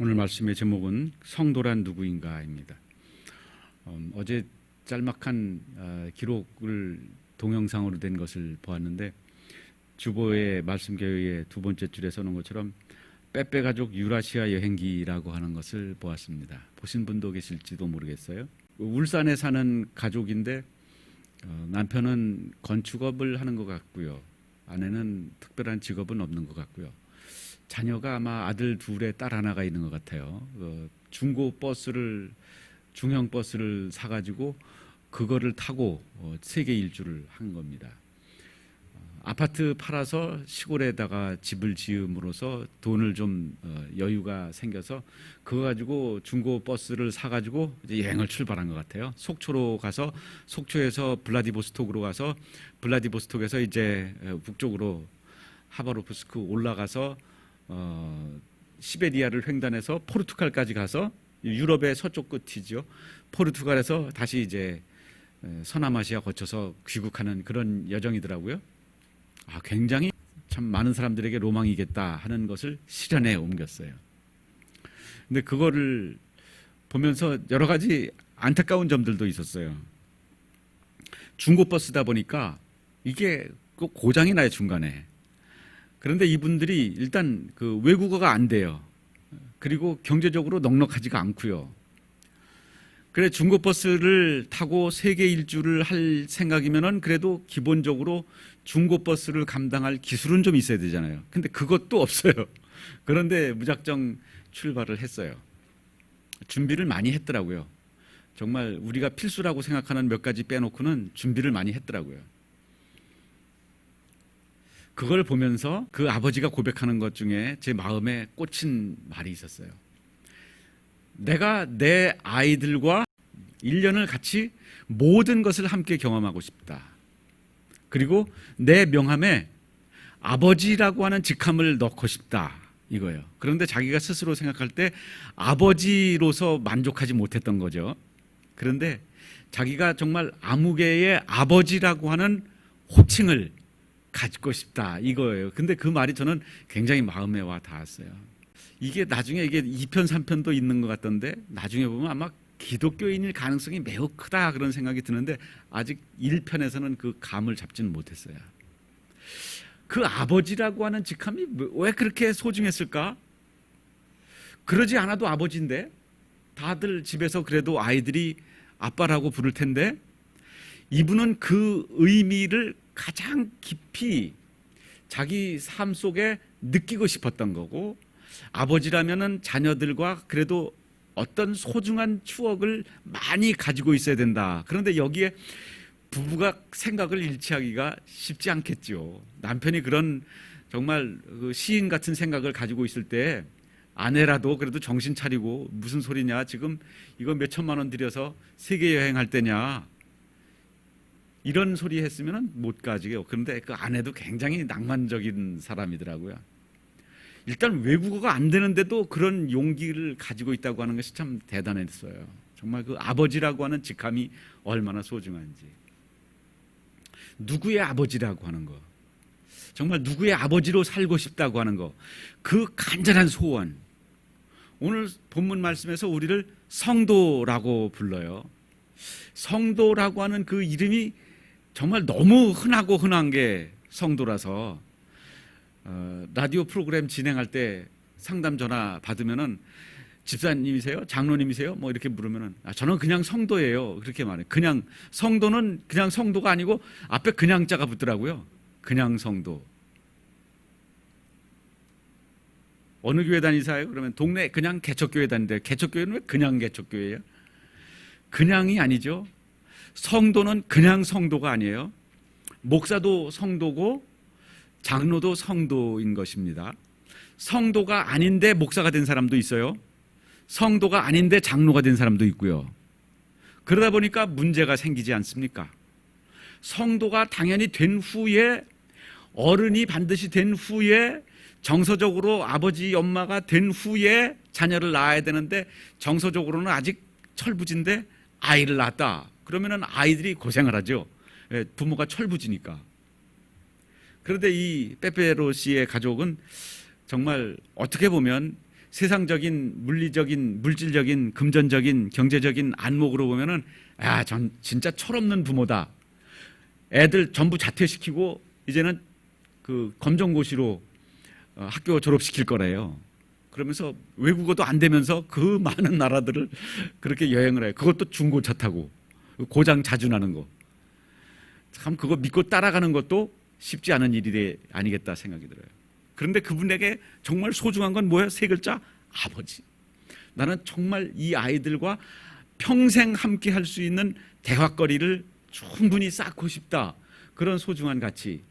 오늘 말씀의 제목은 성도란 누구인가입니다. 어제 짤막한 기록을 동영상으로 된 것을 보았는데 주보의 말씀교회의 두 번째 줄에 써놓은 것처럼 빼빼 가족 유라시아 여행기라고 하는 것을 보았습니다. 보신 분도 계실지도 모르겠어요. 울산에 사는 가족인데 남편은 건축업을 하는 것 같고요. 아내는 특별한 직업은 없는 것 같고요. 자녀가 아마 아들 둘에 딸 하나가 있는 것 같아요. 중고 버스를 중형 버스를 사가지고 그거를 타고 세계 일주를 한 겁니다. 아파트 팔아서 시골에다가 집을 지음으로써 돈을 좀 여유가 생겨서 그거 가지고 중고 버스를 사가지고 이제 여행을 출발한 것 같아요. 속초로 가서 속초에서 블라디보스톡으로 가서 블라디보스톡에서 이제 북쪽으로 하바롭스크 올라가서 시베리아를 횡단해서 포르투갈까지 가서 유럽의 서쪽 끝이죠. 포르투갈에서 다시 이제 서남아시아 거쳐서 귀국하는 그런 여정이더라고요. 굉장히 참 많은 사람들에게 로망이겠다 하는 것을 실현에 옮겼어요. 근데 그거를 보면서 여러 가지 안타까운 점들도 있었어요. 중고버스다 보니까 이게 꼭 고장이 나요, 중간에. 그런데 이분들이 일단 그 외국어가 안 돼요. 그리고 경제적으로 넉넉하지가 않고요. 그래 중고버스를 타고 세계 일주를 할 생각이면은 그래도 기본적으로 중고버스를 감당할 기술은 좀 있어야 되잖아요. 근데 그것도 없어요. 그런데 무작정 출발을 했어요. 준비를 많이 했더라고요. 정말 우리가 필수라고 생각하는 몇 가지 빼놓고는 준비를 많이 했더라고요. 그걸 보면서 그 아버지가 고백하는 것 중에 제 마음에 꽂힌 말이 있었어요. 내가 내 아이들과 1년을 같이 모든 것을 함께 경험하고 싶다. 그리고 내 명함에 아버지라고 하는 직함을 넣고 싶다. 이거예요. 그런데 자기가 스스로 생각할 때 아버지로서 만족하지 못했던 거죠. 그런데 자기가 정말 아무개의 아버지라고 하는 호칭을 가지고 싶다 이거예요. 근데 그 말이 저는 굉장히 마음에 와 닿았어요. 이게 나중에 이게 2편 3편도 있는 것 같던데 나중에 보면 아마 기독교인일 가능성이 매우 크다 그런 생각이 드는데 아직 1편에서는 그 감을 잡지는 못했어요. 그 아버지라고 하는 직함이 왜 그렇게 소중했을까? 그러지 않아도 아버지인데 다들 집에서 그래도 아이들이 아빠라고 부를 텐데 이분은 그 의미를 가장 깊이 자기 삶 속에 느끼고 싶었던 거고 아버지라면은 자녀들과 그래도 어떤 소중한 추억을 많이 가지고 있어야 된다. 그런데 여기에 부부가 생각을 일치하기가 쉽지 않겠죠. 남편이 그런 정말 그 시인 같은 생각을 가지고 있을 때 아내라도 그래도 정신 차리고 무슨 소리냐 지금 이거 몇 천만 원 들여서 세계 여행할 때냐 이런 소리 했으면 못 가지요. 그런데 그 아내도 굉장히 낭만적인 사람이더라고요. 일단 외국어가 안 되는데도 그런 용기를 가지고 있다고 하는 것이 참 대단했어요. 정말 그 아버지라고 하는 직함이 얼마나 소중한지. 누구의 아버지라고 하는 거. 정말 누구의 아버지로 살고 싶다고 하는 거. 그 간절한 소원. 오늘 본문 말씀에서 우리를 성도라고 불러요. 성도라고 하는 그 이름이 정말 너무 흔하고 흔한 게 성도라서 라디오 프로그램 진행할 때 상담 전화 받으면은 집사님이세요? 장로님이세요? 뭐 이렇게 물으면은 저는 그냥 성도예요. 그렇게 말해요. 그냥 성도는 그냥 성도가 아니고 앞에 그냥자가 붙더라고요. 그냥 성도. 어느 교회 다니세요? 그러면 동네 그냥 개척교회 다니는데 개척교회는 왜 그냥 개척교회예요? 그냥이 아니죠. 성도는 그냥 성도가 아니에요. 목사도 성도고 장로도 성도인 것입니다. 성도가 아닌데 목사가 된 사람도 있어요. 성도가 아닌데 장로가 된 사람도 있고요. 그러다 보니까 문제가 생기지 않습니까? 성도가 당연히 된 후에 어른이 반드시 된 후에 정서적으로 아버지 엄마가 된 후에 자녀를 낳아야 되는데 정서적으로는 아직 철부지인데 아이를 낳았다. 그러면은 아이들이 고생을 하죠. 부모가 철부지니까. 그런데 이 빼빼로 씨의 가족은 정말 어떻게 보면 세상적인 물리적인 물질적인 금전적인 경제적인 안목으로 보면은 전 진짜 철없는 부모다. 애들 전부 자퇴시키고 이제는 그 검정고시로 학교 졸업시킬 거래요. 그러면서 외국어도 안 되면서 그 많은 나라들을 그렇게 여행을 해요. 그것도 중고차 타고 고장 자주 나는 거. 참 그거 믿고 따라가는 것도 쉽지 않은 일이 아니겠다 생각이 들어요. 그런데 그분에게 정말 소중한 건 뭐예요? 세 글자, 아버지. 나는 정말 이 아이들과 평생 함께 할 수 있는 대화거리를 충분히 쌓고 싶다. 그런 소중한 가치.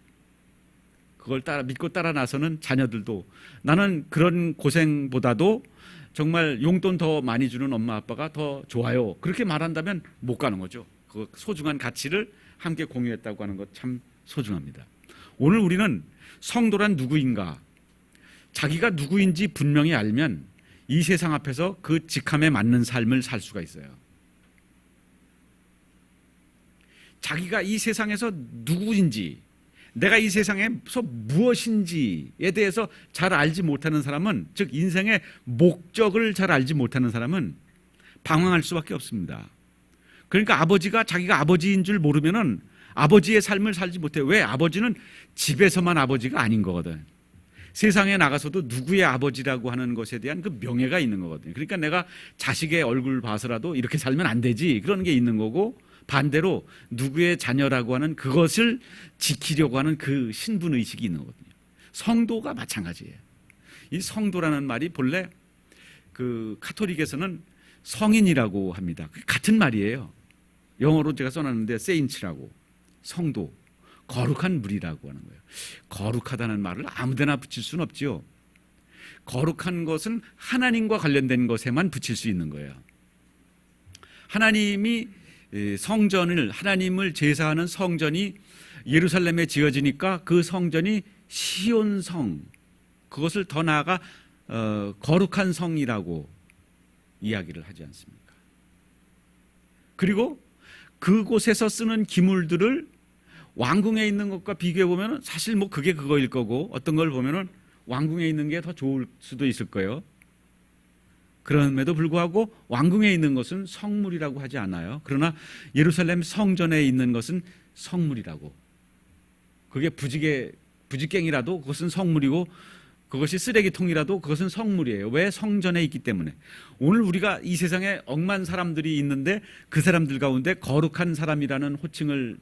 그걸 믿고 따라 나서는 자녀들도 나는 그런 고생보다도 정말 용돈 더 많이 주는 엄마 아빠가 더 좋아요. 그렇게 말한다면 못 가는 거죠. 그 소중한 가치를 함께 공유했다고 하는 것 참 소중합니다. 오늘 우리는 성도란 누구인가? 자기가 누구인지 분명히 알면 이 세상 앞에서 그 직함에 맞는 삶을 살 수가 있어요. 자기가 이 세상에서 누구인지, 내가 이 세상에서 무엇인지에 대해서 잘 알지 못하는 사람은, 즉 인생의 목적을 잘 알지 못하는 사람은 방황할 수밖에 없습니다. 그러니까 아버지가 자기가 아버지인 줄 모르면은 아버지의 삶을 살지 못해요. 왜? 아버지는 집에서만 아버지가 아닌 거거든. 세상에 나가서도 누구의 아버지라고 하는 것에 대한 그 명예가 있는 거거든요. 그러니까 내가 자식의 얼굴 봐서라도 이렇게 살면 안 되지, 그런 게 있는 거고, 반대로 누구의 자녀라고 하는 그것을 지키려고 하는 그 신분의식이 있는 거거든요. 성도가 마찬가지예요. 이 성도라는 말이 본래 그 카톨릭에서는 성인이라고 합니다. 같은 말이에요. 영어로 제가 써놨는데 세인츠라고, 성도, 거룩한 무리라고 하는 거예요. 거룩하다는 말을 아무데나 붙일 수는 없지요. 거룩한 것은 하나님과 관련된 것에만 붙일 수 있는 거예요. 하나님이 성전을, 하나님을 제사하는 성전이 예루살렘에 지어지니까 그 성전이 시온성, 그것을 더 나아가 거룩한 성이라고 이야기를 하지 않습니까? 그리고 그곳에서 쓰는 기물들을 왕궁에 있는 것과 비교해 보면 사실 뭐 그게 그거일 거고, 어떤 걸 보면은 왕궁에 있는 게 더 좋을 수도 있을 거예요. 그럼에도 불구하고 왕궁에 있는 것은 성물이라고 하지 않아요. 그러나 예루살렘 성전에 있는 것은 성물이라고. 그게 부지깽이라도 그것은 성물이고, 그것이 쓰레기통이라도 그것은 성물이에요. 왜? 성전에 있기 때문에. 오늘 우리가 이 세상에 억만 사람들이 있는데 그 사람들 가운데 거룩한 사람이라는 호칭을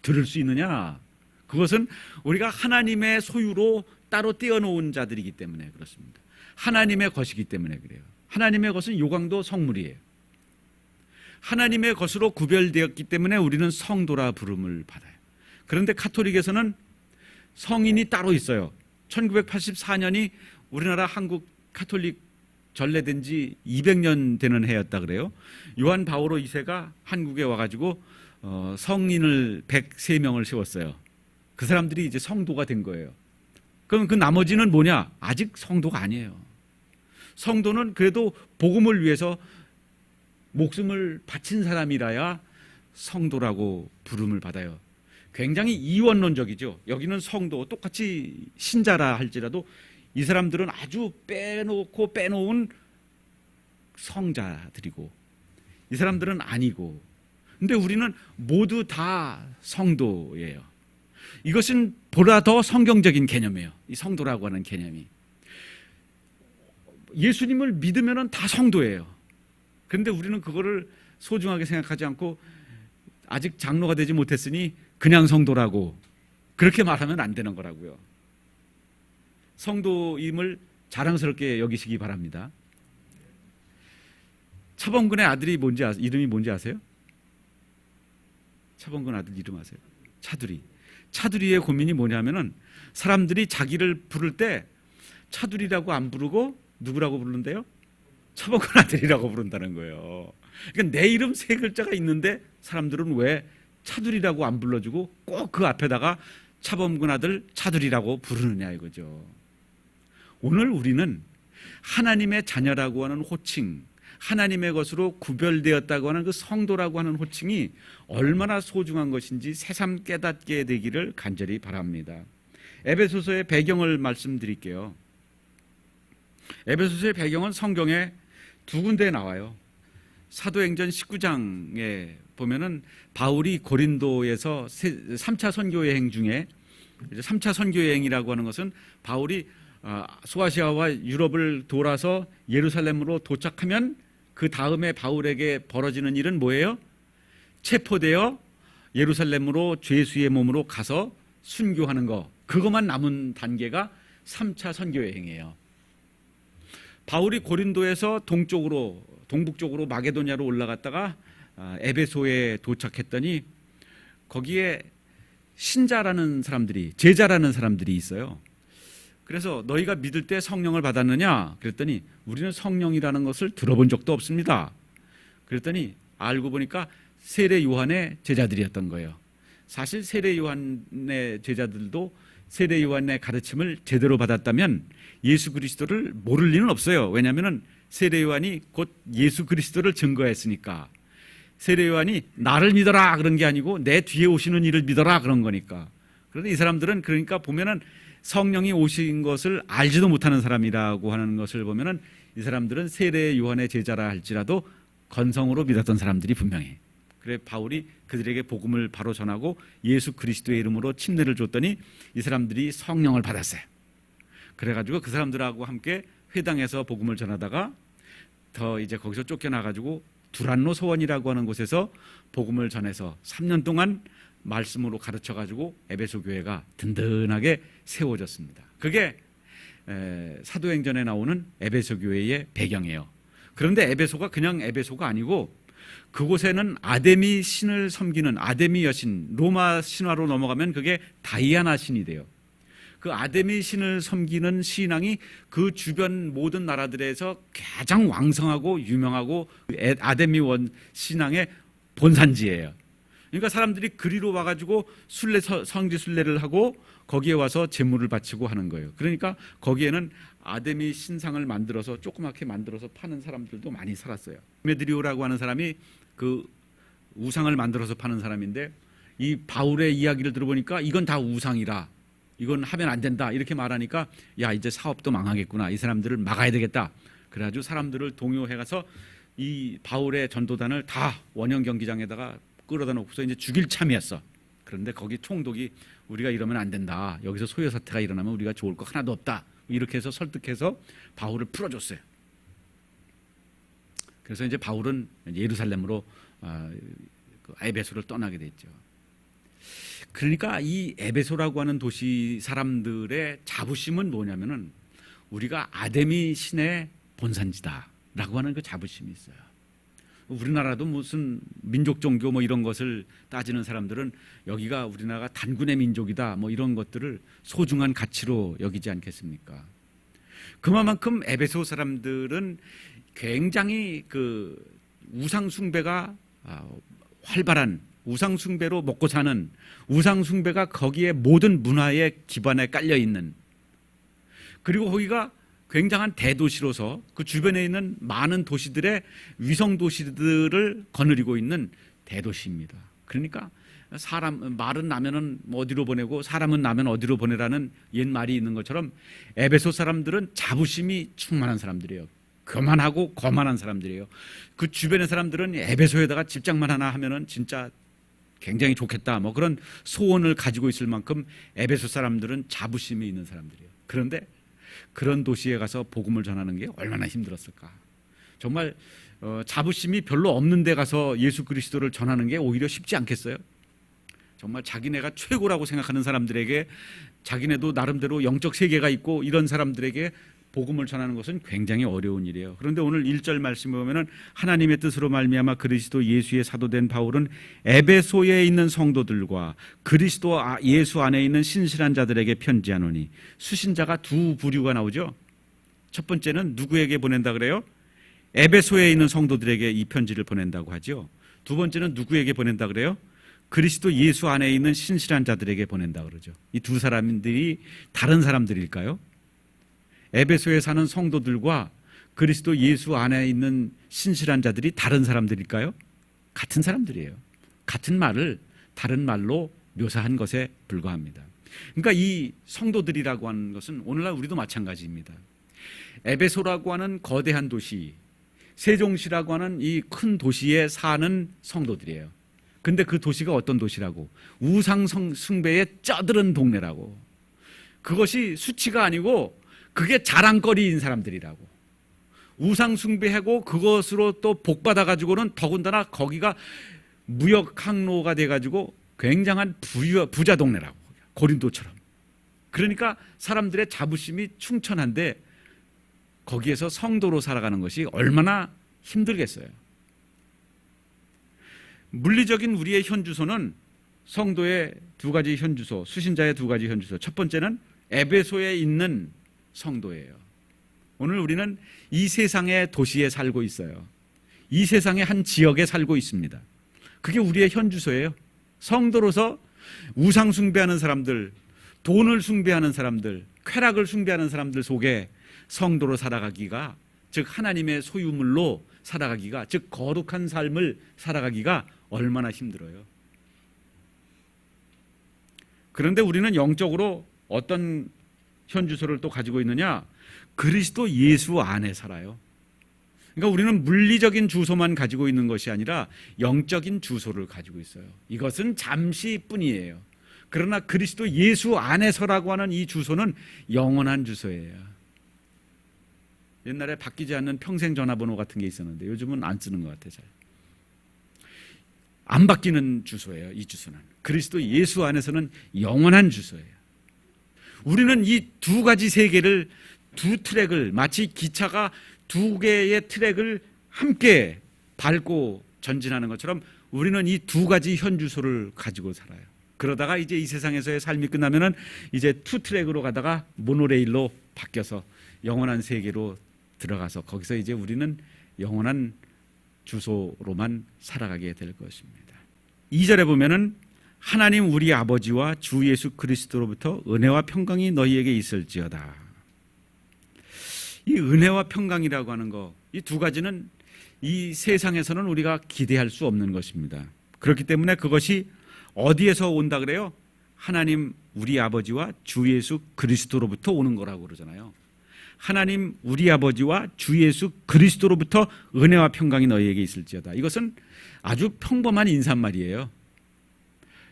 들을 수 있느냐? 그것은 우리가 하나님의 소유로 따로 떼어놓은 자들이기 때문에 그렇습니다. 하나님의 것이기 때문에 그래요. 하나님의 것은 요강도 성물이에요. 하나님의 것으로 구별되었기 때문에 우리는 성도라 부름을 받아요. 그런데 카톨릭에서는 성인이 따로 있어요. 1984년이 우리나라 한국 카톨릭 전래된 지 200년 되는 해였다 그래요. 요한 바오로 2세가 한국에 와가지고 성인을 103명을 세웠어요. 그 사람들이 이제 성도가 된 거예요. 그럼 그 나머지는 뭐냐? 아직 성도가 아니에요. 성도는 그래도 복음을 위해서 목숨을 바친 사람이라야 성도라고 부름을 받아요. 굉장히 이원론적이죠. 여기는 성도, 똑같이 신자라 할지라도 이 사람들은 아주 빼놓은 성자들이고, 이 사람들은 아니고, 근데 우리는 모두 다 성도예요. 이것은 보다 더 성경적인 개념이에요. 이 성도라고 하는 개념이. 예수님을 믿으면 다 성도예요. 그런데 우리는 그거를 소중하게 생각하지 않고 아직 장로가 되지 못했으니 그냥 성도라고 그렇게 말하면 안 되는 거라고요. 성도임을 자랑스럽게 여기시기 바랍니다. 차범근의 아들이 이름이 뭔지 아세요? 차범근 아들 이름 아세요? 차두리. 차두리의 고민이 뭐냐면은 사람들이 자기를 부를 때 차두리라고 안 부르고 누구라고 부르는데요? 차범근 아들이라고 부른다는 거예요. 그러니까 내 이름 세 글자가 있는데 사람들은 왜 차두리라고 안 불러주고 꼭 그 앞에다가 차범근 아들 차두리라고 부르느냐 이거죠. 오늘 우리는 하나님의 자녀라고 하는 호칭, 하나님의 것으로 구별되었다고 하는 그 성도라고 하는 호칭이 얼마나 소중한 것인지 새삼 깨닫게 되기를 간절히 바랍니다. 에베소서의 배경을 말씀드릴게요. 에베소서의 배경은 성경에 두 군데에 나와요. 사도행전 19장에 보면은 바울이 고린도에서 3차 선교 여행 중에 3차 선교 여행이라고 하는 것은 바울이 소아시아와 유럽을 돌아서 예루살렘으로 도착하면 그 다음에 바울에게 벌어지는 일은 뭐예요? 체포되어 예루살렘으로 죄수의 몸으로 가서 순교하는 거. 그것만 남은 단계가 3차 선교 여행이에요. 바울이 고린도에서 동북쪽으로 마게도냐로 올라갔다가 에베소에 도착했더니 거기에 신자라는 사람들이, 제자라는 사람들이 있어요. 그래서 너희가 믿을 때 성령을 받았느냐? 그랬더니 우리는 성령이라는 것을 들어본 적도 없습니다. 그랬더니 알고 보니까 세례 요한의 제자들이었던 거예요. 사실 세례 요한의 제자들도 세례 요한의 가르침을 제대로 받았다면 예수 그리스도를 모를 리는 없어요. 왜냐하면 세례 요한이 곧 예수 그리스도를 증거했으니까. 세례 요한이 나를 믿어라 그런 게 아니고 내 뒤에 오시는 이를 믿어라 그런 거니까. 그런데 이 사람들은 그러니까 보면은 성령이 오신 것을 알지도 못하는 사람이라고 하는 것을 보면은 이 사람들은 세례 요한의 제자라 할지라도 건성으로 믿었던 사람들이 분명해. 그래 바울이 그들에게 복음을 바로 전하고 예수 그리스도의 이름으로 침례를 줬더니 이 사람들이 성령을 받았어요. 그래가지고 그 사람들하고 함께 회당에서 복음을 전하다가 더 이제 거기서 쫓겨나가지고 두란노 소원이라고 하는 곳에서 복음을 전해서 3년 동안 말씀으로 가르쳐가지고 에베소 교회가 든든하게 세워졌습니다. 그게 사도행전에 나오는 에베소 교회의 배경이에요. 그런데 에베소가 그냥 에베소가 아니고 그곳에는 아데미 신을 섬기는 아데미 여신, 로마 신화로 넘어가면 그게 다이아나 신이 돼요. 그 아데미 신을 섬기는 신앙이 그 주변 모든 나라들에서 가장 왕성하고 유명하고 아데미 원 신앙의 본산지예요. 그러니까 사람들이 그리로 와가지고 성지 순례를 하고 거기에 와서 제물을 바치고 하는 거예요. 그러니까 거기에는 아데미 신상을 만들어서 조그맣게 만들어서 파는 사람들도 많이 살았어요. 메드리오라고 하는 사람이 그 우상을 만들어서 파는 사람인데 이 바울의 이야기를 들어보니까 이건 다 우상이라 이건 하면 안 된다 이렇게 말하니까 야 이제 사업도 망하겠구나, 이 사람들을 막아야 되겠다. 그래가지고 사람들을 동요해가서 이 바울의 전도단을 다 원형 경기장에다가 끌어다 놓고서 이제 죽일 참이었어. 그런데 거기 총독이 우리가 이러면 안 된다, 여기서 소요 사태가 일어나면 우리가 좋을 거 하나도 없다, 이렇게 해서 설득해서 바울을 풀어줬어요. 그래서 이제 바울은 예루살렘으로 에베소를 떠나게 됐죠. 그러니까 이 에베소라고 하는 도시 사람들의 자부심은 뭐냐면은 우리가 아데미 신의 본산지다라고 하는 그 자부심이 있어요. 우리나라도 무슨 민족 종교 뭐 이런 것을 따지는 사람들은 여기가 우리나라가 단군의 민족이다 뭐 이런 것들을 소중한 가치로 여기지 않겠습니까? 그만큼 에베소 사람들은 굉장히 그 우상 숭배가 활발한, 우상 숭배로 먹고 사는, 우상 숭배가 거기에 모든 문화의 기반에 깔려 있는, 그리고 거기가 굉장한 대도시로서 그 주변에 있는 많은 도시들의 위성 도시들을 거느리고 있는 대도시입니다. 그러니까 말은 나면은 어디로 보내고 사람은 나면 어디로 보내라는 옛 말이 있는 것처럼 에베소 사람들은 자부심이 충만한 사람들이에요. 교만하고 거만한 사람들이에요. 그 주변의 사람들은 에베소에다가 집장만 하나 하면은 진짜 굉장히 좋겠다 뭐 그런 소원을 가지고 있을 만큼 에베소 사람들은 자부심이 있는 사람들이에요. 그런데 그런 도시에 가서 복음을 전하는 게 얼마나 힘들었을까. 정말 자부심이 별로 없는 데 가서 예수 그리스도를 전하는 게 오히려 쉽지 않겠어요? 정말 자기네가 최고라고 생각하는 사람들에게, 자기네도 나름대로 영적 세계가 있고 이런 사람들에게 복음을 전하는 것은 굉장히 어려운 일이에요. 그런데 오늘 1절 말씀을 보면은 하나님의 뜻으로 말미암아 그리스도 예수의 사도된 바울은 에베소에 있는 성도들과 그리스도 예수 안에 있는 신실한 자들에게 편지하노니. 수신자가 두 부류가 나오죠. 첫 번째는 누구에게 보낸다 그래요? 에베소에 있는 성도들에게 이 편지를 보낸다고 하죠. 두 번째는 누구에게 보낸다 그래요? 그리스도 예수 안에 있는 신실한 자들에게 보낸다 그러죠. 이 두 사람들이 다른 사람들일까요? 에베소에 사는 성도들과 그리스도 예수 안에 있는 신실한 자들이 다른 사람들일까요? 같은 사람들이에요. 같은 말을 다른 말로 묘사한 것에 불과합니다. 그러니까 이 성도들이라고 하는 것은 오늘날 우리도 마찬가지입니다. 에베소라고 하는 거대한 도시, 세종시라고 하는 이 큰 도시에 사는 성도들이에요. 근데 그 도시가 어떤 도시라고? 우상 숭배에 쩌들은 동네라고. 그것이 수치가 아니고 그게 자랑거리인 사람들이라고. 우상 숭배하고 그것으로 또 복받아 가지고는 더군다나 거기가 무역 항로가 돼 가지고 굉장한 부자 동네라고. 고린도처럼. 그러니까 사람들의 자부심이 충천한데 거기에서 성도로 살아가는 것이 얼마나 힘들겠어요. 물리적인 우리의 현주소는 성도의 두 가지 현주소, 수신자의 두 가지 현주소. 첫 번째는 에베소에 있는 성도예요. 오늘 우리는 이 세상의 도시에 살고 있어요. 이 세상의 한 지역에 살고 있습니다. 그게 우리의 현주소예요. 성도로서 우상 숭배하는 사람들, 돈을 숭배하는 사람들, 쾌락을 숭배하는 사람들 속에 성도로 살아가기가, 즉 하나님의 소유물로 살아가기가, 즉 거룩한 삶을 살아가기가 얼마나 힘들어요. 그런데 우리는 영적으로 어떤 현주소를 또 가지고 있느냐? 그리스도 예수 안에 살아요. 그러니까 우리는 물리적인 주소만 가지고 있는 것이 아니라 영적인 주소를 가지고 있어요. 이것은 잠시뿐이에요. 그러나 그리스도 예수 안에서라고 하는 이 주소는 영원한 주소예요. 옛날에 바뀌지 않는 평생 전화번호 같은 게 있었는데 요즘은 안 쓰는 것 같아요. 잘. 안 바뀌는 주소예요. 이 주소는 그리스도 예수 안에서는 영원한 주소예요. 우리는 이 두 가지 세계를, 두 트랙을, 마치 기차가 두 개의 트랙을 함께 밟고 전진하는 것처럼 우리는 이 두 가지 현주소를 가지고 살아요. 그러다가 이제 이 세상에서의 삶이 끝나면은 이제 투 트랙으로 가다가 모노레일로 바뀌어서 영원한 세계로 들어가서 거기서 이제 우리는 영원한 주소로만 살아가게 될 것입니다. 2절에 보면은 하나님 우리 아버지와 주 예수 그리스도로부터 은혜와 평강이 너희에게 있을지어다. 이 은혜와 평강이라고 하는 거, 이 두 가지는 이 세상에서는 우리가 기대할 수 없는 것입니다. 그렇기 때문에 그것이 어디에서 온다 그래요? 하나님 우리 아버지와 주 예수 그리스도로부터 오는 거라고 그러잖아요. 하나님 우리 아버지와 주 예수 그리스도로부터 은혜와 평강이 너희에게 있을지어다. 이것은 아주 평범한 인사말이에요.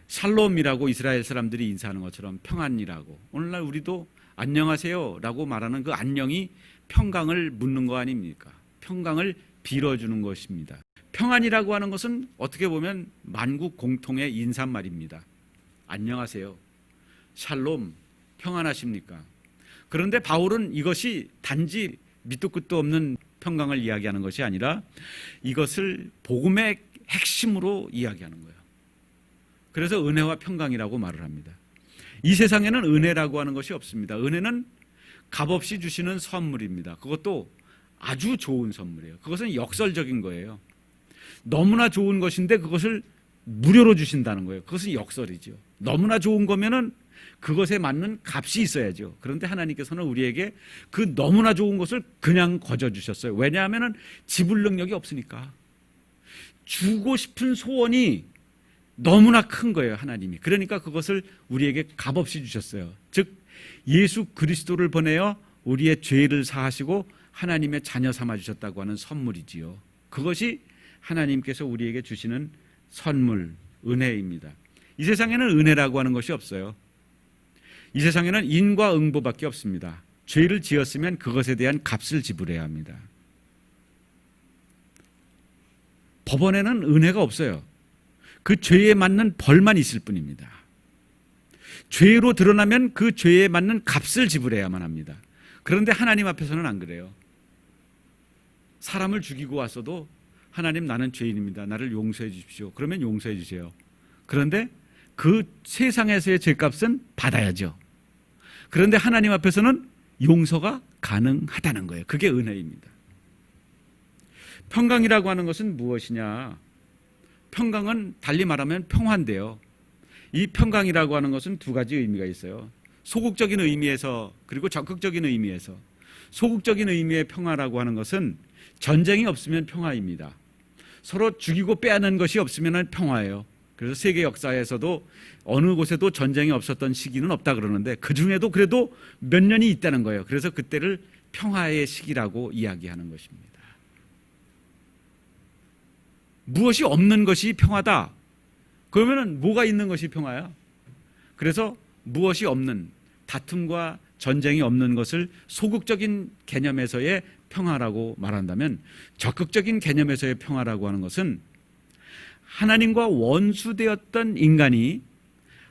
샬롬이라고 이스라엘 사람들이 인사하는 것처럼 평안이라고. 오늘날 우리도 안녕하세요 라고 말하는 그 안녕이 평강을 묻는 거 아닙니까? 평강을 빌어주는 것입니다. 평안이라고 하는 것은 어떻게 보면 만국 공통의 인사말입니다. 안녕하세요. 샬롬, 평안하십니까? 그런데 바울은 이것이 단지 밑도 끝도 없는 평강을 이야기하는 것이 아니라 이것을 복음의 핵심으로 이야기하는 거예요. 그래서 은혜와 평강이라고 말을 합니다. 이 세상에는 은혜라고 하는 것이 없습니다. 은혜는 값없이 주시는 선물입니다. 그것도 아주 좋은 선물이에요. 그것은 역설적인 거예요. 너무나 좋은 것인데 그것을 무료로 주신다는 거예요. 그것은 역설이죠. 너무나 좋은 거면은 그것에 맞는 값이 있어야죠. 그런데 하나님께서는 우리에게 그 너무나 좋은 것을 그냥 거저 주셨어요. 왜냐하면 지불 능력이 없으니까. 주고 싶은 소원이 너무나 큰 거예요, 하나님이. 그러니까 그것을 우리에게 값없이 주셨어요. 즉 예수 그리스도를 보내어 우리의 죄를 사하시고 하나님의 자녀 삼아 주셨다고 하는 선물이지요. 그것이 하나님께서 우리에게 주시는 선물, 은혜입니다. 이 세상에는 은혜라고 하는 것이 없어요. 이 세상에는 인과 응보밖에 없습니다. 죄를 지었으면 그것에 대한 값을 지불해야 합니다. 법원에는 은혜가 없어요. 그 죄에 맞는 벌만 있을 뿐입니다. 죄로 드러나면 그 죄에 맞는 값을 지불해야만 합니다. 그런데 하나님 앞에서는 안 그래요. 사람을 죽이고 왔어도 하나님 나는 죄인입니다. 나를 용서해 주십시오. 그러면 용서해 주세요. 그런데 그 세상에서의 죄값은 받아야죠. 그런데 하나님 앞에서는 용서가 가능하다는 거예요. 그게 은혜입니다. 평강이라고 하는 것은 무엇이냐? 평강은 달리 말하면 평화인데요. 이 평강이라고 하는 것은 두 가지 의미가 있어요. 소극적인 의미에서 그리고 적극적인 의미에서. 소극적인 의미의 평화라고 하는 것은 전쟁이 없으면 평화입니다. 서로 죽이고 빼앗는 것이 없으면 평화예요. 그래서 세계 역사에서도 어느 곳에도 전쟁이 없었던 시기는 없다 그러는데 그중에도 그래도 몇 년이 있다는 거예요. 그래서 그때를 평화의 시기라고 이야기하는 것입니다. 무엇이 없는 것이 평화다. 그러면은 뭐가 있는 것이 평화야? 그래서 무엇이 없는, 다툼과 전쟁이 없는 것을 소극적인 개념에서의 평화라고 말한다면, 적극적인 개념에서의 평화라고 하는 것은 하나님과 원수되었던 인간이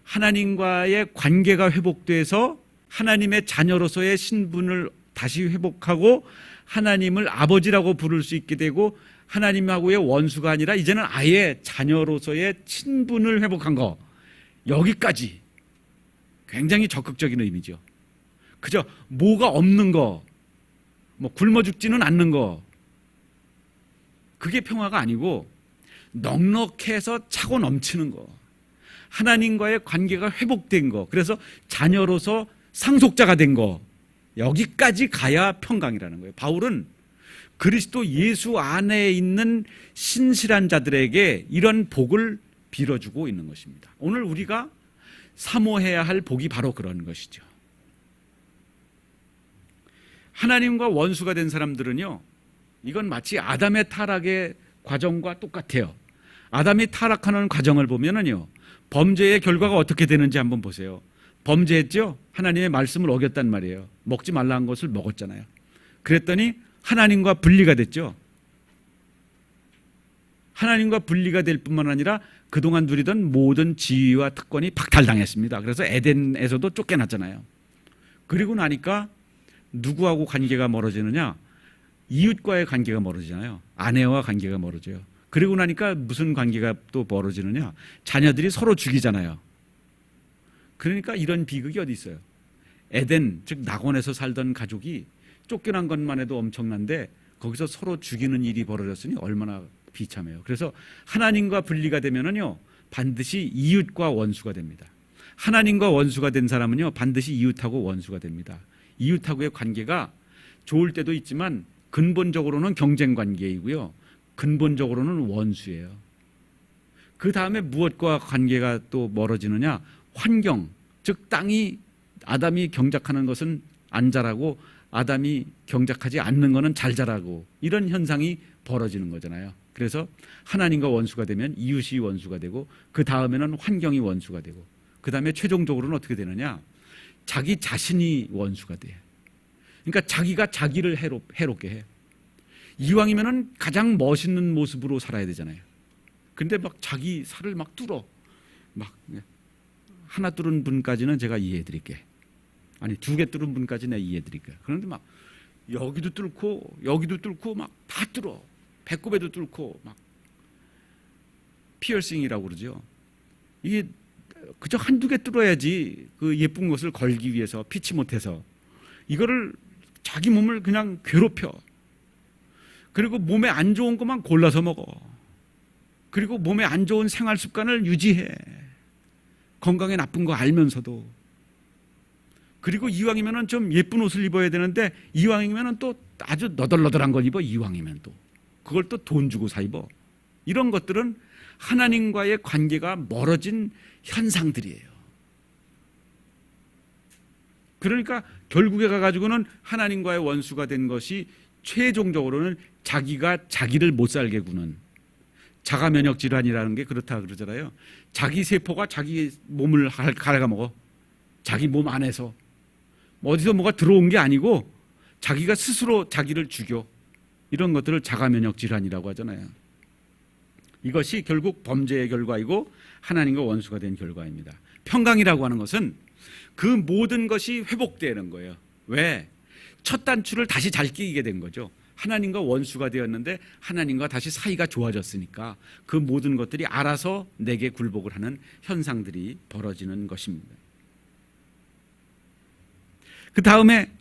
하나님과의 관계가 회복돼서 하나님의 자녀로서의 신분을 다시 회복하고 하나님을 아버지라고 부를 수 있게 되고, 하나님하고의 원수가 아니라 이제는 아예 자녀로서의 친분을 회복한 거, 여기까지 굉장히 적극적인 의미죠. 그저 뭐가 없는 거, 뭐 굶어 죽지는 않는 거, 그게 평화가 아니고 넉넉해서 차고 넘치는 거, 하나님과의 관계가 회복된 거, 그래서 자녀로서 상속자가 된 거, 여기까지 가야 평강이라는 거예요. 바울은 그리스도 예수 안에 있는 신실한 자들에게 이런 복을 빌어주고 있는 것입니다. 오늘 우리가 사모해야 할 복이 바로 그런 것이죠. 하나님과 원수가 된 사람들은요, 이건 마치 아담의 타락의 과정과 똑같아요. 아담이 타락하는 과정을 보면은요, 범죄의 결과가 어떻게 되는지 한번 보세요. 범죄했죠? 하나님의 말씀을 어겼단 말이에요. 먹지 말라는 것을 먹었잖아요. 그랬더니 하나님과 분리가 됐죠. 하나님과 분리가 될 뿐만 아니라 그동안 누리던 모든 지위와 특권이 박탈당했습니다. 그래서 에덴에서도 쫓겨났잖아요. 그리고 나니까 누구하고 관계가 멀어지느냐? 이웃과의 관계가 멀어지잖아요. 아내와 관계가 멀어져요. 그리고 나니까 무슨 관계가 또 멀어지느냐? 자녀들이 서로 죽이잖아요. 그러니까 이런 비극이 어디 있어요? 에덴, 즉 낙원에서 살던 가족이 쫓겨난 것만 해도 엄청난데 거기서 서로 죽이는 일이 벌어졌으니 얼마나 비참해요. 그래서 하나님과 분리가 되면은요, 반드시 이웃과 원수가 됩니다. 하나님과 원수가 된 사람은요, 반드시 이웃하고 원수가 됩니다. 이웃하고의 관계가 좋을 때도 있지만 근본적으로는 경쟁 관계이고요, 근본적으로는 원수예요. 그 다음에 무엇과 관계가 또 멀어지느냐? 환경, 즉 땅이, 아담이 경작하는 것은 안 자라고 아담이 경작하지 않는 것은 잘 자라고, 이런 현상이 벌어지는 거잖아요. 그래서 하나님과 원수가 되면 이웃이 원수가 되고, 그 다음에는 환경이 원수가 되고, 그 다음에 최종적으로는 어떻게 되느냐? 자기 자신이 원수가 돼. 그러니까 자기가 자기를 해롭게 해. 이왕이면은 가장 멋있는 모습으로 살아야 되잖아요. 근데 막 자기 살을 막 뚫어. 막 하나 뚫은 분까지는 제가 이해해 드릴게. 아니, 2개 뚫은 분까지 내가 이해해 드릴게요. 그런데 막 여기도 뚫고 여기도 뚫고 막 다 뚫어. 배꼽에도 뚫고 막 피어싱이라고 그러죠. 이게 그저 1-2개 뚫어야지, 그 예쁜 것을 걸기 위해서, 피치 못해서. 이거를 자기 몸을 그냥 괴롭혀. 그리고 몸에 안 좋은 것만 골라서 먹어. 그리고 몸에 안 좋은 생활 습관을 유지해. 건강에 나쁜 거 알면서도. 그리고 이왕이면은 좀 예쁜 옷을 입어야 되는데, 이왕이면은 또 아주 너덜너덜한 걸 입어. 이왕이면 또 그걸 또 돈 주고 사 입어. 이런 것들은 하나님과의 관계가 멀어진 현상들이에요. 그러니까 결국에 가가지고는 하나님과의 원수가 된 것이 최종적으로는 자기가 자기를 못 살게 구는 자가 면역 질환이라는 게 그렇다 그러잖아요. 자기 세포가 자기 몸을 갉아먹어. 자기 몸 안에서 어디서 뭐가 들어온 게 아니고 자기가 스스로 자기를 죽여. 이런 것들을 자가 면역 질환이라고 하잖아요. 이것이 결국 범죄의 결과이고 하나님과 원수가 된 결과입니다. 평강이라고 하는 것은 그 모든 것이 회복되는 거예요. 왜? 첫 단추를 다시 잘 끼게 된 거죠. 하나님과 원수가 되었는데 하나님과 다시 사이가 좋아졌으니까 그 모든 것들이 알아서 내게 굴복을 하는 현상들이 벌어지는 것입니다. 그 다음에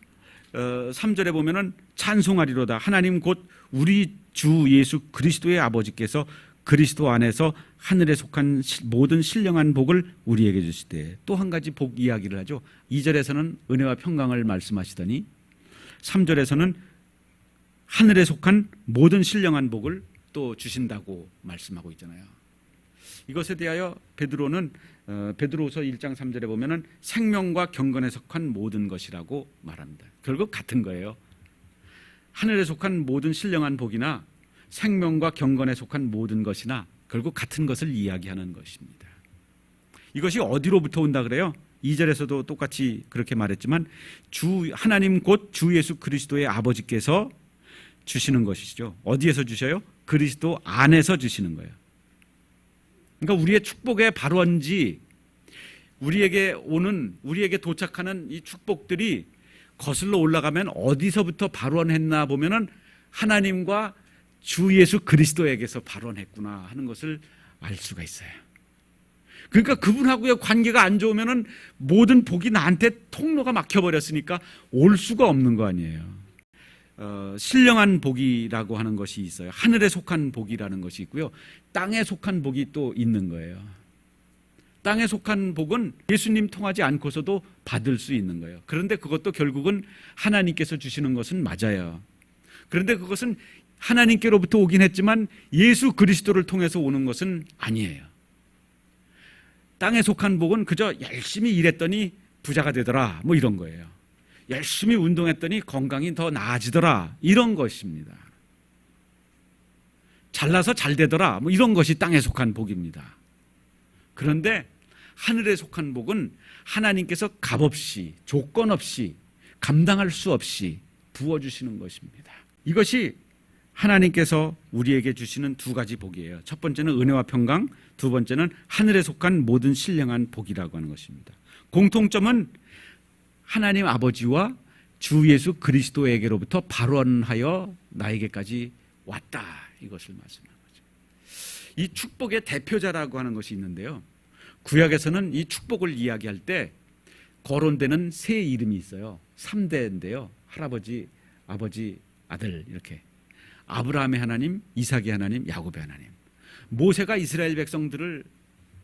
3절에 보면은 찬송하리로다. 하나님 곧 우리 주 예수 그리스도의 아버지께서 그리스도 안에서 하늘에 속한 모든 신령한 복을 우리에게 주시되, 또 한 가지 복 이야기를 하죠. 2절에서는 은혜와 평강을 말씀하시더니 3절에서는 하늘에 속한 모든 신령한 복을 또 주신다고 말씀하고 있잖아요. 이것에 대하여 베드로는 베드로후서 1장 3절에 보면은 생명과 경건에 속한 모든 것이라고 말합니다. 결국 같은 거예요. 하늘에 속한 모든 신령한 복이나 생명과 경건에 속한 모든 것이나 결국 같은 것을 이야기하는 것입니다. 이것이 어디로부터 온다 그래요? 2절에서도 똑같이 그렇게 말했지만 주 하나님 곧 주 예수 그리스도의 아버지께서 주시는 것이죠. 어디에서 주셔요? 그리스도 안에서 주시는 거예요. 그러니까 우리의 축복의 발원지, 우리에게 도착하는 이 축복들이 거슬러 올라가면 어디서부터 발원했나 보면은 하나님과 주 예수 그리스도에게서 발원했구나 하는 것을 알 수가 있어요. 그러니까 그분하고의 관계가 안 좋으면은 모든 복이 나한테 통로가 막혀버렸으니까 올 수가 없는 거 아니에요. 신령한 복이라고 하는 것이 있어요. 하늘에 속한 복이라는 것이 있고요. 땅에 속한 복이 또 있는 거예요. 땅에 속한 복은 예수님 통하지 않고서도 받을 수 있는 거예요. 그런데 그것도 결국은 하나님께서 주시는 것은 맞아요. 그런데 그것은 하나님께로부터 오긴 했지만 예수 그리스도를 통해서 오는 것은 아니에요. 땅에 속한 복은 그저 열심히 일했더니 부자가 되더라 뭐 이런 거예요. 열심히 운동했더니 건강이 더 나아지더라 이런 것입니다. 잘나서 잘 되더라 뭐 이런 것이 땅에 속한 복입니다. 그런데 하늘에 속한 복은 하나님께서 값없이 조건 없이 감당할 수 없이 부어주시는 것입니다. 이것이 하나님께서 우리에게 주시는 두 가지 복이에요. 첫 번째는 은혜와 평강, 두 번째는 하늘에 속한 모든 신령한 복이라고 하는 것입니다. 공통점은 하나님 아버지와 주 예수 그리스도에게로부터 발원하여 나에게까지 왔다 이것을 말씀하는 거죠. 이 축복의 대표자라고 하는 것이 있는데요. 구약에서는 이 축복을 이야기할 때 거론되는 세 이름이 있어요. 3대인데요. 할아버지, 아버지, 아들 이렇게. 아브라함의 하나님, 이삭의 하나님, 야곱의 하나님. 모세가 이스라엘 백성들을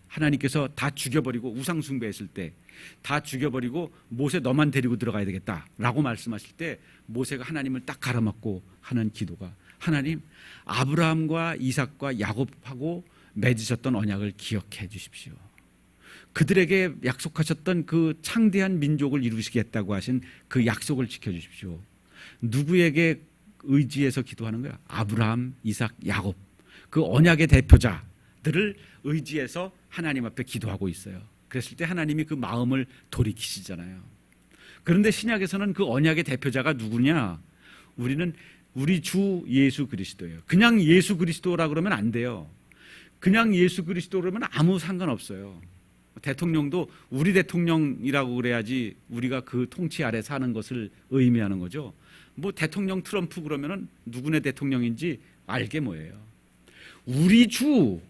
하나님께서 다 죽여버리고 우상 숭배했을 때 다 죽여버리고 모세 너만 데리고 들어가야 되겠다라고 말씀하실 때 모세가 하나님을 딱 가로막고 하는 기도가 하나님 아브라함과 이삭과 야곱하고 맺으셨던 언약을 기억해 주십시오. 그들에게 약속하셨던 그 창대한 민족을 이루시겠다고 하신 그 약속을 지켜주십시오. 누구에게 의지해서 기도하는 거야? 아브라함, 이삭, 야곱 그 언약의 대표자들을 의지해서 하나님 앞에 기도하고 있어요. 그랬을 때 하나님이 그 마음을 돌이키시잖아요. 그런데 신약에서는 그 언약의 대표자가 누구냐? 우리 주 예수 그리스도예요. 그냥 예수 그리스도라 그러면 안 돼요. 그냥 예수 그리스도라면 아무 상관없어요. 대통령도 우리 대통령이라고 그래야지 우리가 그 통치 아래 사는 것을 의미하는 거죠. 뭐 대통령 트럼프 그러면은 누구네 대통령인지 알게 뭐예요. 우리 주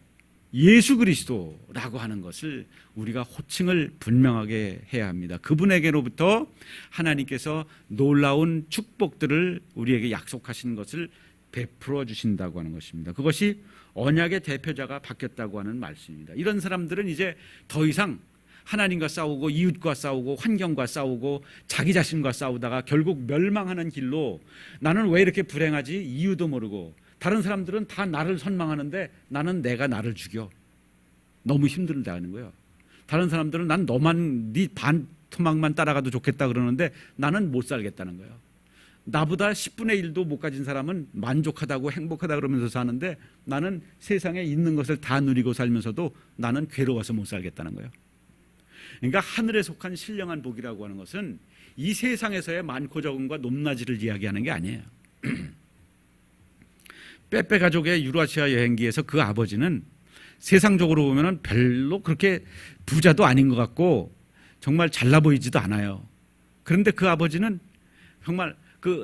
예수 그리스도라고 하는 것을 우리가 호칭을 분명하게 해야 합니다. 그분에게로부터 하나님께서 놀라운 축복들을 우리에게 약속하신 것을 베풀어 주신다고 하는 것입니다. 그것이 언약의 대표자가 바뀌었다고 하는 말씀입니다. 이런 사람들은 이제 더 이상 하나님과 싸우고 이웃과 싸우고 환경과 싸우고 자기 자신과 싸우다가 결국 멸망하는 길로 나는 왜 이렇게 불행하지? 이유도 모르고 다른 사람들은 다 나를 선망하는데 나는 내가 나를 죽여. 너무 힘들다는 거예요. 다른 사람들은 난 너만 네 반토막만 따라가도 좋겠다 그러는데 나는 못 살겠다는 거예요. 나보다 10분의 1도 못 가진 사람은 만족하다고 행복하다 그러면서 사는데 나는 세상에 있는 것을 다 누리고 살면서도 나는 괴로워서 못 살겠다는 거예요. 그러니까 하늘에 속한 신령한 복이라고 하는 것은 이 세상에서의 많고 적음과 높낮이를 이야기하는 게 아니에요. 빼빼 가족의 유라시아 여행기에서 그 아버지는 세상적으로 보면 별로 그렇게 부자도 아닌 것 같고 정말 잘나 보이지도 않아요. 그런데 그 아버지는 정말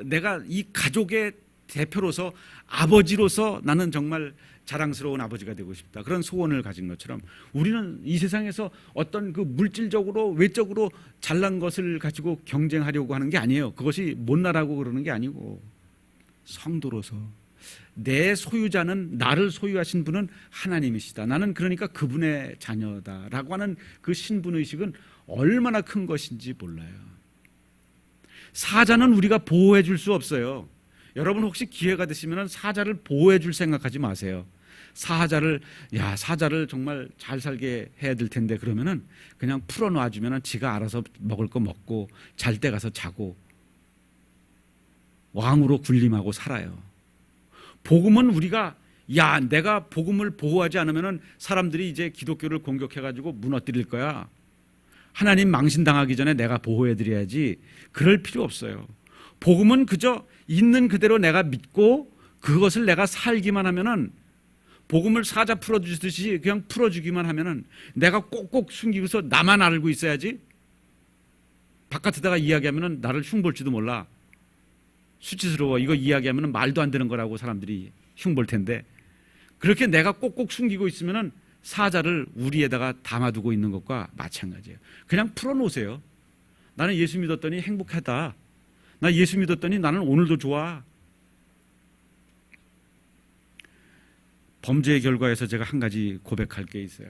내가 이 가족의 대표로서 아버지로서 나는 정말 자랑스러운 아버지가 되고 싶다. 그런 소원을 가진 것처럼 우리는 이 세상에서 어떤 그 물질적으로 외적으로 잘난 것을 가지고 경쟁하려고 하는 게 아니에요. 그것이 못나라고 그러는 게 아니고 성도로서 내 소유자는 나를 소유하신 분은 하나님이시다. 나는 그러니까 그분의 자녀다라고 하는 그 신분의식은 얼마나 큰 것인지 몰라요. 사자는 우리가 보호해 줄 수 없어요. 여러분 혹시 기회가 되시면 사자를 보호해 줄 생각하지 마세요. 사자를 정말 잘 살게 해야 될 텐데 그러면은 그냥 풀어놔 주면은 지가 알아서 먹을 거 먹고 잘 때 가서 자고 왕으로 군림하고 살아요. 복음은 우리가 내가 복음을 보호하지 않으면 사람들이 이제 기독교를 공격해가지고 무너뜨릴 거야. 하나님 망신당하기 전에 내가 보호해드려야지. 그럴 필요 없어요. 복음은 그저 있는 그대로 내가 믿고 그것을 내가 살기만 하면은, 복음을 사자 풀어주듯이 그냥 풀어주기만 하면은, 내가 꼭꼭 숨기고서 나만 알고 있어야지. 바깥에다가 이야기하면은 나를 흉볼지도 몰라. 수치스러워. 이거 이야기하면은 말도 안 되는 거라고 사람들이 흉볼 텐데, 그렇게 내가 꼭꼭 숨기고 있으면은 사자를 우리에다가 담아두고 있는 것과 마찬가지예요. 그냥 풀어놓으세요. 나는 예수 믿었더니 행복하다. 나 예수 믿었더니 나는 오늘도 좋아. 범죄의 결과에서 제가 한 가지 고백할 게 있어요.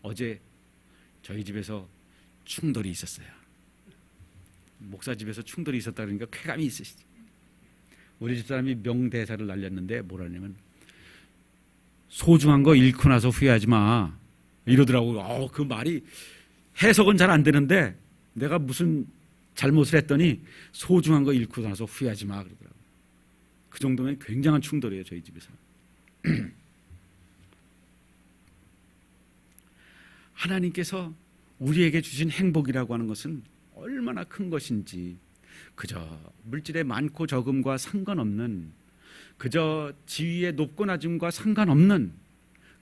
어제 저희 집에서 충돌이 있었어요. 목사 집에서 충돌이 있었다 그러니까 쾌감이 있으시죠. 우리 집사람이 명대사를 날렸는데 뭐라냐면, 소중한 거 잃고 나서 후회하지 마 이러더라고요. 그 말이 해석은 잘 안 되는데 내가 무슨 잘못을 했더니 소중한 거 잃고 나서 후회하지 마 그러더라고요. 그 정도면 굉장한 충돌이에요, 저희 집에서. 하나님께서 우리에게 주신 행복이라고 하는 것은 얼마나 큰 것인지, 그저 물질의 많고 적음과 상관없는, 그저 지위의 높고 낮음과 상관없는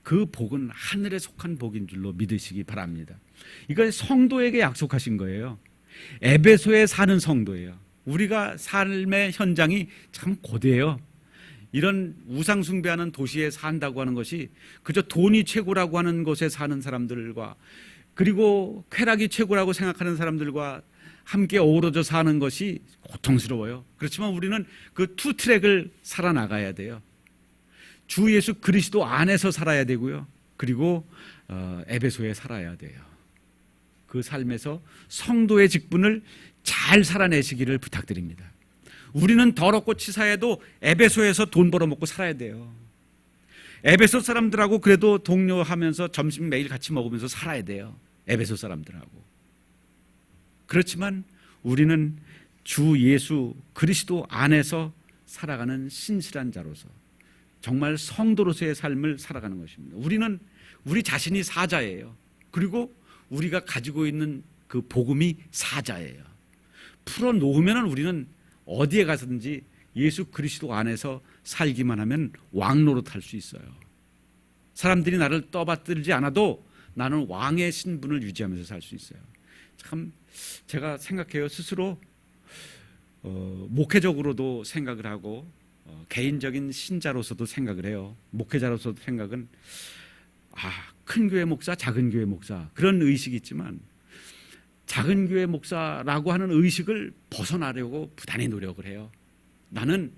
그 복은 하늘에 속한 복인 줄로 믿으시기 바랍니다. 이걸 성도에게 약속하신 거예요. 에베소에 사는 성도예요. 우리가 삶의 현장이 참 고대해요. 이런 우상 숭배하는 도시에 산다고 하는 것이 그저 돈이 최고라고 하는 곳에 사는 사람들과, 그리고 쾌락이 최고라고 생각하는 사람들과 함께 어우러져 사는 것이 고통스러워요. 그렇지만 우리는 그 투 트랙을 살아나가야 돼요. 주 예수 그리스도 안에서 살아야 되고요. 그리고 에베소에 살아야 돼요. 그 삶에서 성도의 직분을 잘 살아내시기를 부탁드립니다. 우리는 더럽고 치사해도 에베소에서 돈 벌어먹고 살아야 돼요. 에베소 사람들하고 그래도 동료하면서 점심 매일 같이 먹으면서 살아야 돼요. 에베소 사람들하고. 그렇지만 우리는 주 예수 그리스도 안에서 살아가는 신실한 자로서, 정말 성도로서의 삶을 살아가는 것입니다. 우리는 우리 자신이 사자예요. 그리고 우리가 가지고 있는 그 복음이 사자예요. 풀어놓으면 우리는 어디에 가서든지 예수 그리스도 안에서 살기만 하면 왕노릇 할 수 있어요. 사람들이 나를 떠받들지 않아도 나는 왕의 신분을 유지하면서 살 수 있어요. 참 제가 생각해요. 스스로 목회적으로도 생각을 하고 개인적인 신자로서도 생각을 해요. 목회자로서도 생각은 큰 교회 목사, 작은 교회 목사 그런 의식이 있지만, 작은 교회 목사라고 하는 의식을 벗어나려고 부단히 노력을 해요. 나는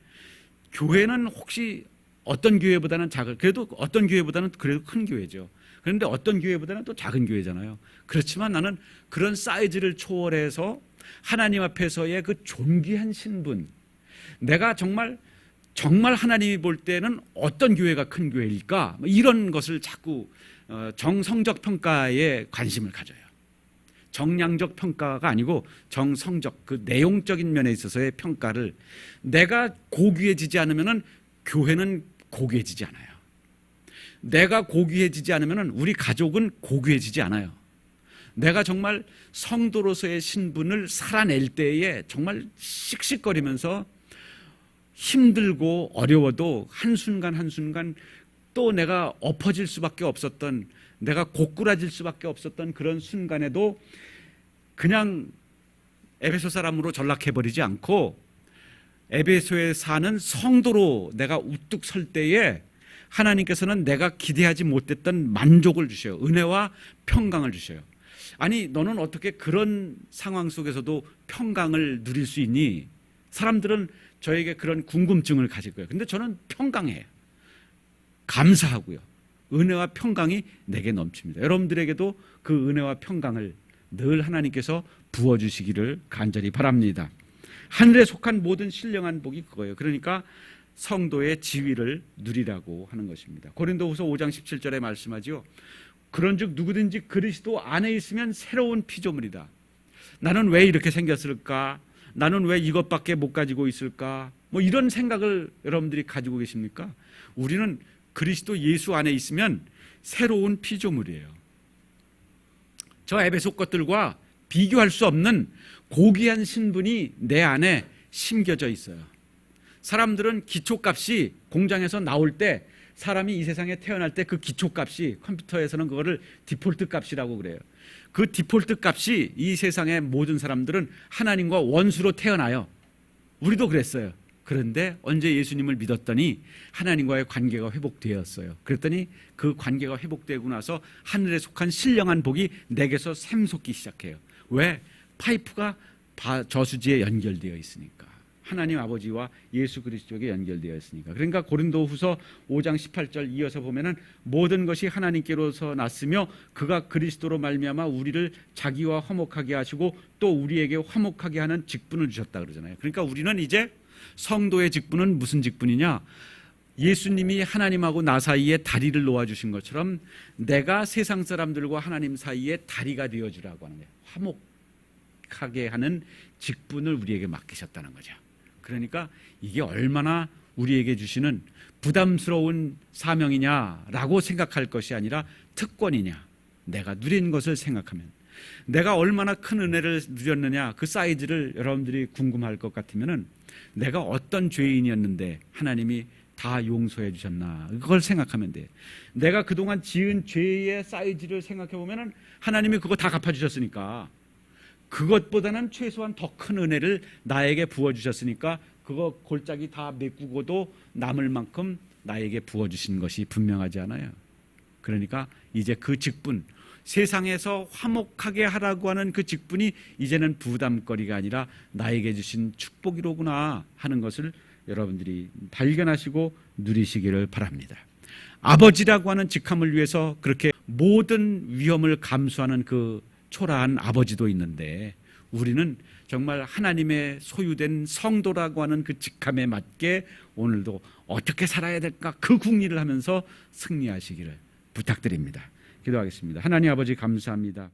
교회는 혹시 어떤 교회보다는 그래도 어떤 교회보다는 그래도 큰 교회죠. 그런데 어떤 교회보다는 또 작은 교회잖아요. 그렇지만 나는 그런 사이즈를 초월해서 하나님 앞에서의 그 존귀한 신분, 내가 정말 하나님이 볼 때는 어떤 교회가 큰 교회일까, 이런 것을 자꾸 정성적 평가에 관심을 가져요. 정량적 평가가 아니고 정성적, 그 내용적인 면에 있어서의 평가를, 내가 고귀해지지 않으면 교회는 고귀해지지 않아요. 내가 고귀해지지 않으면 우리 가족은 고귀해지지 않아요. 내가 정말 성도로서의 신분을 살아낼 때에 정말 씩씩거리면서 힘들고 어려워도 한순간 한순간 또 내가 엎어질 수밖에 없었던, 내가 고꾸라질 수밖에 없었던 그런 순간에도 그냥 에베소 사람으로 전락해버리지 않고 에베소에 사는 성도로 내가 우뚝 설 때에 하나님께서는 내가 기대하지 못했던 만족을 주셔요. 은혜와 평강을 주셔요. 아니, 너는 어떻게 그런 상황 속에서도 평강을 누릴 수 있니? 사람들은 저에게 그런 궁금증을 가질 거예요. 근데 저는 평강해요. 감사하고요. 은혜와 평강이 내게 넘칩니다. 여러분들에게도 그 은혜와 평강을 늘 하나님께서 부어주시기를 간절히 바랍니다. 하늘에 속한 모든 신령한 복이 그거예요. 그러니까 성도의 지위를 누리라고 하는 것입니다. 고린도후서 5장 17절에 말씀하지요. 그런즉 누구든지 그리스도 안에 있으면 새로운 피조물이다. 나는 왜 이렇게 생겼을까? 나는 왜 이것밖에 못 가지고 있을까? 뭐 이런 생각을 여러분들이 가지고 계십니까? 우리는 그리스도 예수 안에 있으면 새로운 피조물이에요. 저 에베소 것들과 비교할 수 없는 고귀한 신분이 내 안에 심겨져 있어요. 사람들은 기초값이 공장에서 나올 때, 사람이 이 세상에 태어날 때 그 기초값이, 컴퓨터에서는 그거를 디폴트 값이라고 그래요. 그 디폴트 값이 이 세상의 모든 사람들은 하나님과 원수로 태어나요. 우리도 그랬어요. 그런데 언제 예수님을 믿었더니 하나님과의 관계가 회복되었어요. 그랬더니 그 관계가 회복되고 나서 하늘에 속한 신령한 복이 내게서 샘솟기 시작해요. 왜? 파이프가 저수지에 연결되어 있으니까. 하나님 아버지와 예수 그리스도에게 연결되어 있으니까. 그러니까 고린도후서 5장 18절 이어서 보면은 모든 것이 하나님께로서 났으며 그가 그리스도로 말미암아 우리를 자기와 화목하게 하시고 또 우리에게 화목하게 하는 직분을 주셨다 그러잖아요. 그러니까 우리는 이제 성도의 직분은 무슨 직분이냐? 예수님이 하나님하고 나 사이에 다리를 놓아주신 것처럼 내가 세상 사람들과 하나님 사이에 다리가 되어주라고 하는 거예요. 화목하게 하는 직분을 우리에게 맡기셨다는 거죠. 그러니까 이게 얼마나 우리에게 주시는 부담스러운 사명이냐라고 생각할 것이 아니라 특권이냐, 내가 누린 것을 생각하면, 내가 얼마나 큰 은혜를 누렸느냐 그 사이즈를 여러분들이 궁금할 것 같으면은 내가 어떤 죄인이었는데 하나님이 다 용서해 주셨나, 그걸 생각하면 돼. 내가 그동안 지은 죄의 사이즈를 생각해 보면은 하나님이 그거 다 갚아 주셨으니까, 그것보다는 최소한 더 큰 은혜를 나에게 부어주셨으니까 그거 골짜기 다 메꾸고도 남을 만큼 나에게 부어주신 것이 분명하지 않아요. 그러니까 이제 그 직분, 세상에서 화목하게 하라고 하는 그 직분이 이제는 부담거리가 아니라 나에게 주신 축복이로구나 하는 것을 여러분들이 발견하시고 누리시기를 바랍니다. 아버지라고 하는 직함을 위해서 그렇게 모든 위험을 감수하는 그 초라한 아버지도 있는데, 우리는 정말 하나님의 소유된 성도라고 하는 그 직함에 맞게 오늘도 어떻게 살아야 될까, 그 궁리를 하면서 승리하시기를 부탁드립니다. 기도하겠습니다. 하나님 아버지 감사합니다.